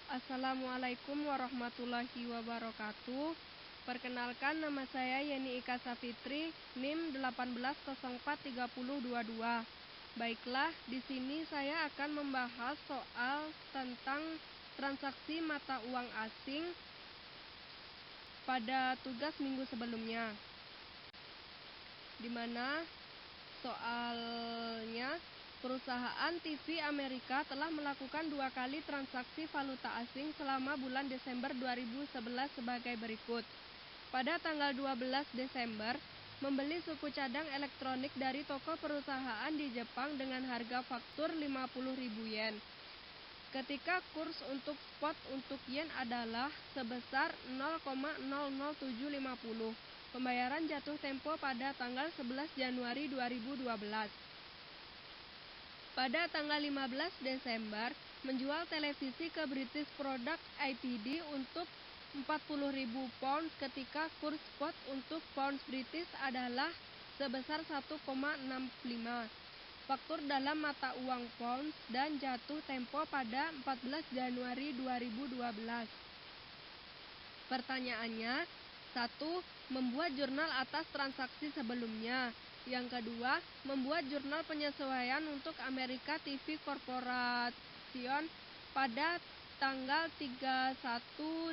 Assalamualaikum warahmatullahi wabarakatuh. Perkenalkan, nama saya Yeni Ika Safitri, NIM 18043022. Baiklah, di sini saya akan membahas soal tentang transaksi mata uang asing pada tugas minggu sebelumnya, di mana soalnya perusahaan TV Amerika telah melakukan 2 kali transaksi valuta asing selama bulan Desember 2011 sebagai berikut. Pada tanggal 12 Desember, membeli suku cadang elektronik dari toko perusahaan di Jepang dengan harga faktur 50.000 yen. Ketika kurs untuk spot untuk yen adalah sebesar 0,00750. Pembayaran jatuh tempo pada tanggal 11 Januari 2012. Pada tanggal 15 Desember, menjual televisi ke British Product IPD untuk 40.000 pounds ketika kurs spot untuk pounds British adalah sebesar 1,65. Faktur dalam mata uang pounds dan jatuh tempo pada 14 Januari 2012. Pertanyaannya, 1. Membuat jurnal atas transaksi sebelumnya. Yang kedua, membuat jurnal penyesuaian untuk Amerika TV Corporation pada tanggal 31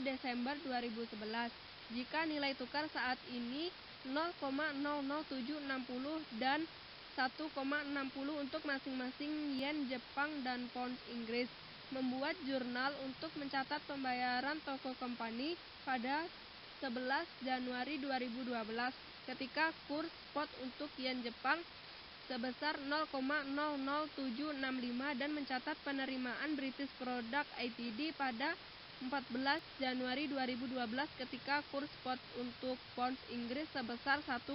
Desember 2011. Jika nilai tukar saat ini 0,00760 dan 1,60 untuk masing-masing yen Jepang dan pounds Inggris. Membuat jurnal untuk mencatat pembayaran toko company pada 11 Januari 2012 ketika kurs spot untuk yen Jepang sebesar 0,00765 dan mencatat penerimaan British Product IPD pada 14 Januari 2012 ketika kurs spot untuk pounds Inggris sebesar 1,63.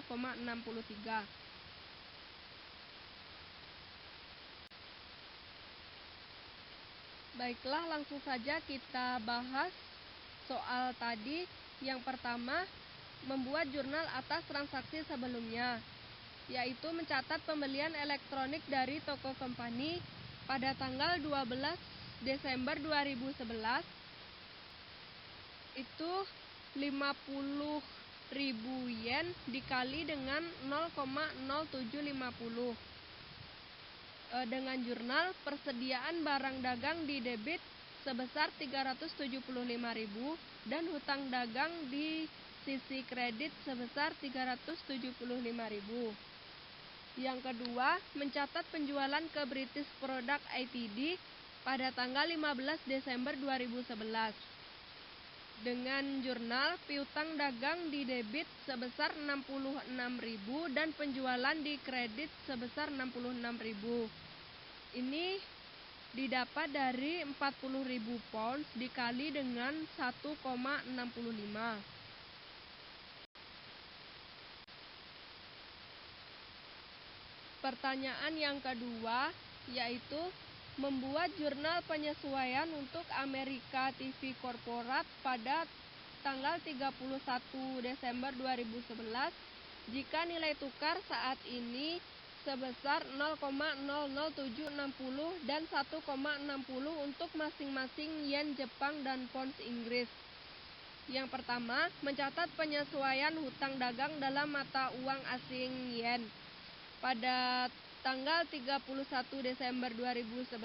Baiklah, langsung saja kita bahas soal tadi. Yang pertama, membuat jurnal atas transaksi sebelumnya, yaitu mencatat pembelian elektronik dari toko company pada tanggal 12 Desember 2011 itu 50.000 yen dikali dengan 0,0750. Dengan jurnal, persediaan barang dagang di debit sebesar 375.000 dan hutang dagang di sisi kredit sebesar 375.000. Yang kedua, mencatat penjualan ke British Product IPD pada tanggal 15 Desember 2011. Dengan jurnal, piutang dagang di debit sebesar 66.000 dan penjualan di kredit sebesar 66.000. Ini didapat dari 40.000 pounds dikali dengan 1,65. Pertanyaan yang kedua, yaitu membuat jurnal penyesuaian untuk Amerika TV Corporate pada tanggal 31 Desember 2011 jika nilai tukar saat ini sebesar 0,00760 dan 1,60 untuk masing-masing yen Jepang dan pounds Inggris. Yang pertama, mencatat penyesuaian hutang dagang dalam mata uang asing yen. Pada tanggal 31 Desember 2011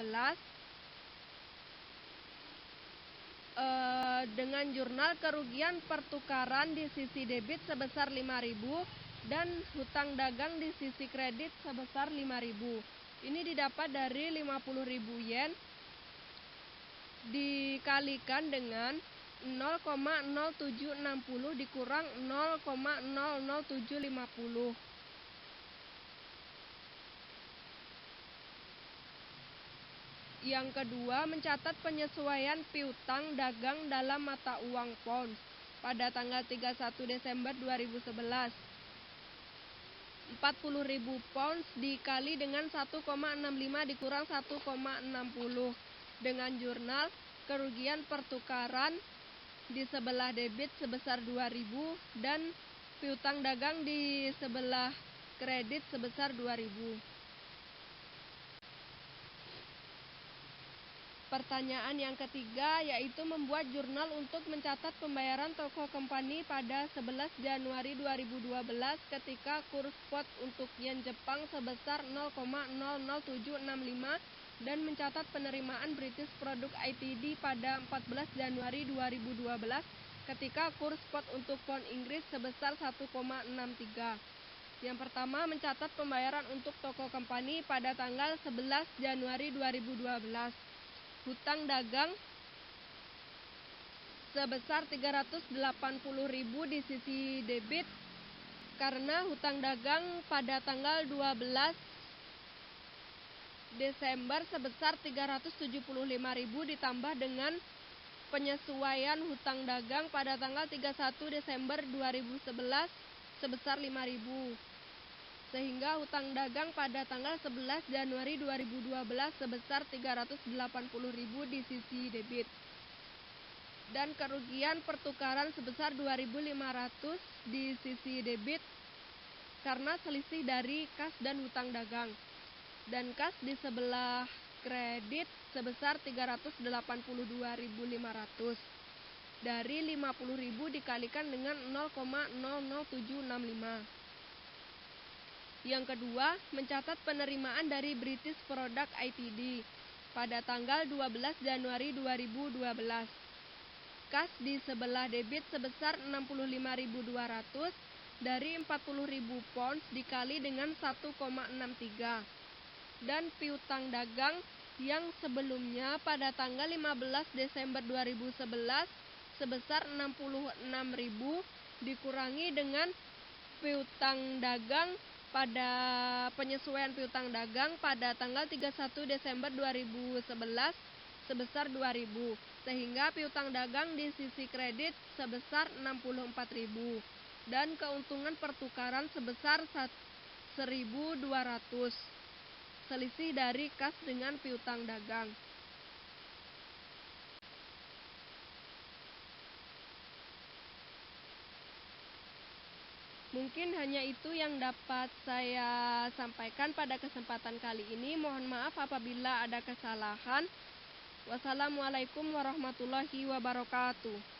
dengan jurnal, kerugian pertukaran di sisi debit sebesar 5.000 dan hutang dagang di sisi kredit sebesar 5.000. Ini didapat dari 50.000 yen dikalikan dengan 0,0760 dikurang 0,00750. Yang kedua, mencatat penyesuaian piutang dagang dalam mata uang pounds pada tanggal 31 Desember 2011. 40.000 pounds dikali dengan 1,65 dikurang 1,60. Dengan jurnal, kerugian pertukaran di sebelah debit sebesar 2.000 dan piutang dagang di sebelah kredit sebesar 2.000. Pertanyaan yang ketiga yaitu membuat jurnal untuk mencatat pembayaran toko company pada 11 Januari 2012 ketika kurs spot untuk yen Jepang sebesar 0,00765 dan mencatat penerimaan British Product ITD pada 14 Januari 2012 ketika kurs spot untuk pound Inggris sebesar 1,63. Yang pertama, mencatat pembayaran untuk toko company pada tanggal 11 Januari 2012. Hutang dagang sebesar 380.000 di sisi debit karena hutang dagang pada tanggal 12 Desember sebesar 375.000 ditambah dengan penyesuaian hutang dagang pada tanggal 31 Desember 2011 sebesar 5.000. Sehingga hutang dagang pada tanggal 11 Januari 2012 sebesar 380.000 di sisi debit. Dan kerugian pertukaran sebesar 2.500 di sisi debit karena selisih dari kas dan hutang dagang. Dan kas di sebelah kredit sebesar 382.500. Dari 50.000 dikalikan dengan 0,00765. Yang kedua, mencatat penerimaan dari British Product ITD pada tanggal 12 Januari 2012. Kas di sebelah debit sebesar 65.200 dari 40.000 pounds dikali dengan 1,63. Dan piutang dagang yang sebelumnya pada tanggal 15 Desember 2011 sebesar 66.000 dikurangi dengan piutang dagang pada penyesuaian piutang dagang pada tanggal 31 Desember 2011 sebesar 2.000, sehingga piutang dagang di sisi kredit sebesar 64.000 dan keuntungan pertukaran sebesar 1.200, selisih dari kas dengan piutang dagang. Mungkin hanya itu yang dapat saya sampaikan pada kesempatan kali ini. Mohon maaf apabila ada kesalahan. Wassalamualaikum warahmatullahi wabarakatuh.